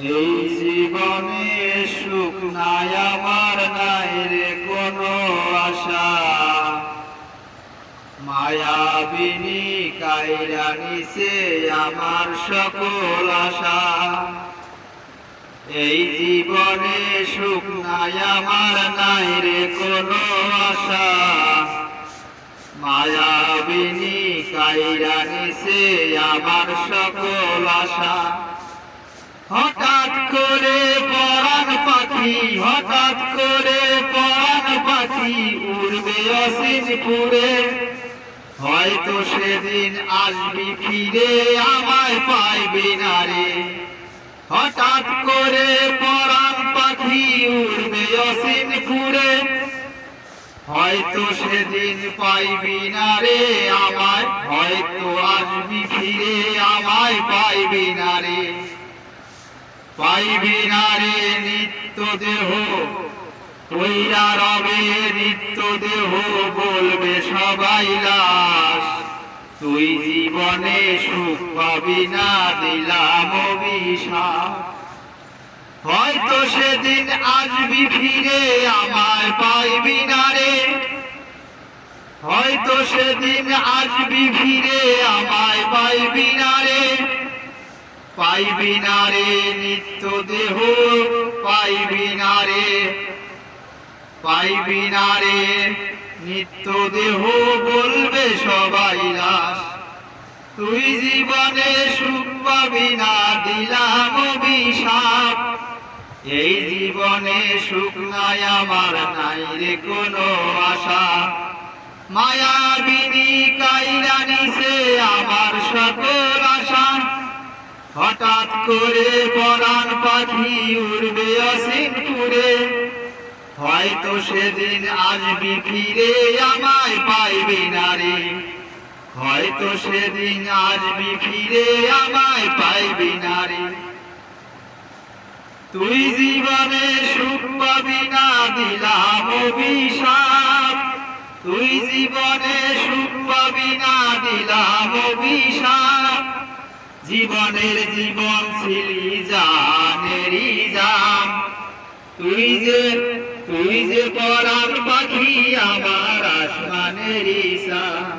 এই জীবনে সুখ নাই আমার, নাই রে কোনো আশা। মায়াবিনী কাইরা নিছে আমার সকল আশা। এই জীবনে সুখ নাই আমার, নাই রে কোনো আশা। মায়াবিনী কাইরা নিছে আমার সকল আশা। হঠাৎ করে পরাণ পাখি, হঠাৎ করে পরাণ পাখি উড়বে অসীমপুরে। হয়তো সেদিন আসবি ফিরে, আমায় পাইবি না রে। হঠাৎ করে পরাণ পাখি উড়বে অসীমপুরে। হয়তো সেদিন পাইবি না রে আমায়, হয়তো আসবি ফিরে, আমায় পাইবি না রে। পাইবি না রে নিত্য দেহ, কইরা রবে নিত্য দেহ, বলবে সবাই লাশ। তুই জীবনে সুখ পাবি না, দিলাম অভিশাপ। হয়তো সেদিন আসবি ফিরে, আমায় পাইবি না রে। হয়তো সেদিন আসবি ফিরে, আমায় পাইবি না রে। পাইবি না রে নিত্য দেহ, পাইবি না রে। পাইবি না রে নিত্য দেহ, বলবে সবাই লাশ। তুই জীবনে সুখ পাবি না, দিলাম অভিশাপ। এই জীবনে সুখ নাই আমার, নাই রে কোনো আশা। মায়াবিনী কাইরা নিছে আমার সকল আশা। হঠাৎ করে পরাণ পাখি উড়বে অসীমপুরে। হয়তো সেদিন আসবি ফিরে, আমায় পাইবি না রে। হয়তো সেদিন আসবি ফিরে, আমায় পাইবি না রে। তুই জীবনে সুখ পাবি না, দিলাম অভিশাপ। তুই জীবনে সুখ পাবি না, দিলাম অভিশাপ। জীবনের জীবন ছিলি জানেরি জাম। তুই যে পরাণ পাখি আমার আসমানেরি সাম।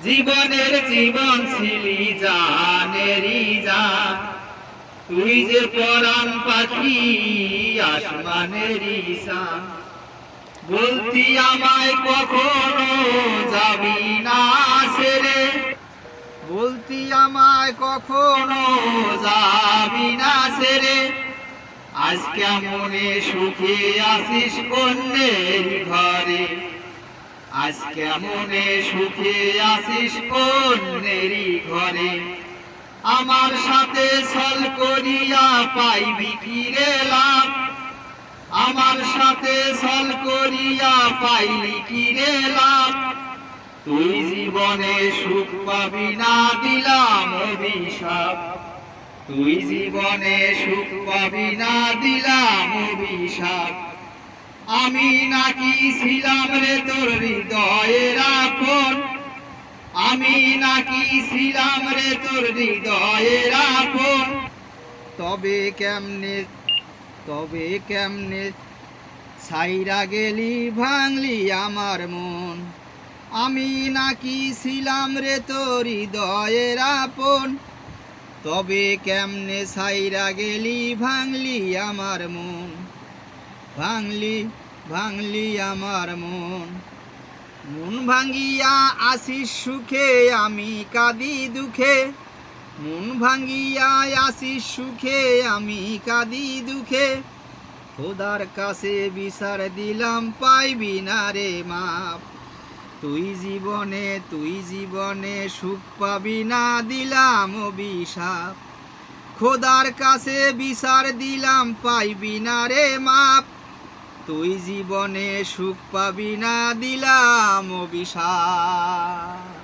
জীবনের জীবন ছিলি জানেরি জাম। তুই যে পরাণ পাখি আসমানেরি সাম। বলতি আমায় কখনো যাবি না ছেড়ে। বলতি আমায় কখনো যাবি না ছেড়ে। আজ কেমনে সুখে আসিস অন্যের ঘরে। আজ কেমনে সুখে আসিস অন্যের ঘরে। আমার সাথে ছল করিয়া পাইবি কি রে লাভ। আমার সাথে ছল করিয়া পাইলি কি রে লাভ। তুই জীবনে সুখ পাবি না, দিলাম অভিশাপ। তুই জীবনে সুখ পাবি না, দিলাম অভিশাপ। আমি নাকি ছিলাম রে তোর হৃদয়ের আপন। আমি নাকি ছিলাম রে তোর হৃদয়ের আপন। তবে কেমনে ছাইরা গেলি, ভাঙলি আমার মন। আমি নাকি ছিলাম রে তোর হৃদয়ের আপন। তবে কেমনে ছাইরা গেলি, ভাঙলি আমার মন। ভাঙলি আমার মন। মন ভাঙ্গিয়া আসিস সুখে, আমি কাঁদি দুঃখে। মন ভাঙ্গিয়া আসিস সুখে, আমি কাঁদি দুঃখে। খোদার কাছে বিচার দিলাম, পাইবি না রে মাপ। তুই জীবনে সুখ পাবি না, দিলাম অভিশাপ। খোদার কাছে বিচার দিলাম, পাইবি না রে মাপ। তুই জীবনে সুখ পাবি না, দিলাম অভিশাপ।